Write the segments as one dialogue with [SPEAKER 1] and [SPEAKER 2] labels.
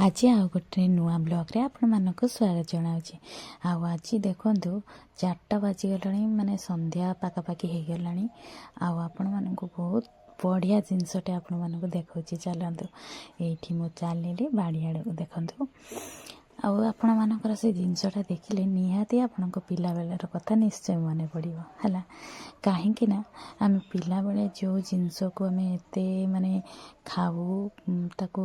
[SPEAKER 1] आज आ गोटे नुआ ब्लॉग आपण मानक स्वागत जनावि। आज देखु 4टा बाजीगला माने संध्या पाखापाखि हो गला। आपण मानक बहुत बढ़िया जिनसटे आपण मानक देखा चलतु ये मु चलिए बाड़ीआड़ देखु आपण मानकर से जिनसटा देखिले निहाती आपण पिला बेलर कथा निश्चय मन पड़ो है कहीं आम पिला बेले जो जिनस को आम एत माने खाऊ ताको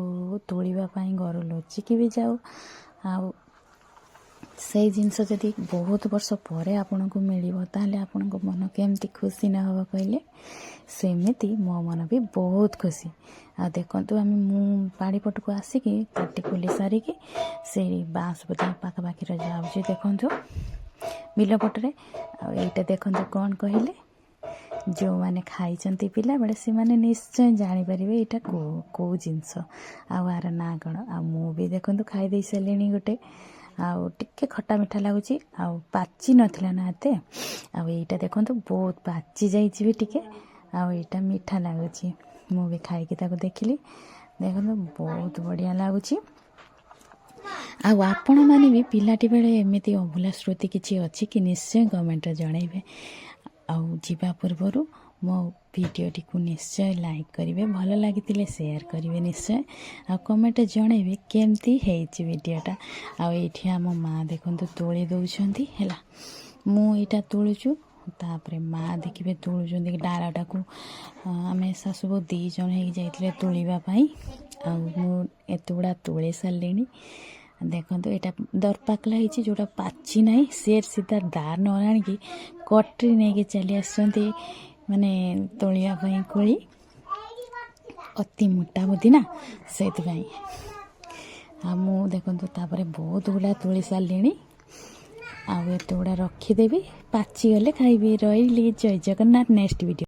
[SPEAKER 1] तोड़ापी घर लचिकी भी जाऊ से जिनस जदि बहुत वर्ष पर आपन को मिल ताले आपन को मन केमती खुशी न हो कहले सेमती मो मन भी बहुत खुशी। आ देखु आम पाड़ी पट को आसिक काटी खोली सारिकी से बाँस बुदा पाखापाखि जाऊँ देखु बिल पटरे आईटा देखु कौन कहले जो मैंने खाई पिला बेले से माने निश्चय जापर यहाँ कौ जिनस आर ना कौन आ भी देखु खाई दे सारे गोटे टे खट्टा मिठा लगुच पाची नाला ना एत आईटा देखु बहुत पाची जाइए टे आईटा मीठा लगुच मु भी खाई देखिली देखो बहुत बढ़िया लगुच। आपण मैंने भी पिलाटी बेले एमती अभूला स्मृति किसी अच्छी कि निश्चय कमेंट जनइबे आवा पूर्वर मो भिडियोटी को निश्चय लाइक करेंगे भल लगी शेयर करेंगे निश्चय आ कमेंट जनइबे केमती है भिडियोटा आठी आम माँ देखो तोली दौरान है मुझा तोलुचु तापर माँ देखिए तोलुं डालटा को आम शाशु बो 2 जन हो जाते तोड़ापी आत गुड़ा तोड़ सारे देखो यहाँ दरपाकला हो जोटा पाची ना से सीधा दार न आनिकी कटरी नहीं चली आसते माने तोड़ापी कोली अति मोटा बुद्धि ना से मु देखु बहुत गुड़ा तोड़ी सारे आत गुड़ा रखीदेवी पाची गले खाइबी। रही जय जगन्नाथ नेक्स्ट वीडियो।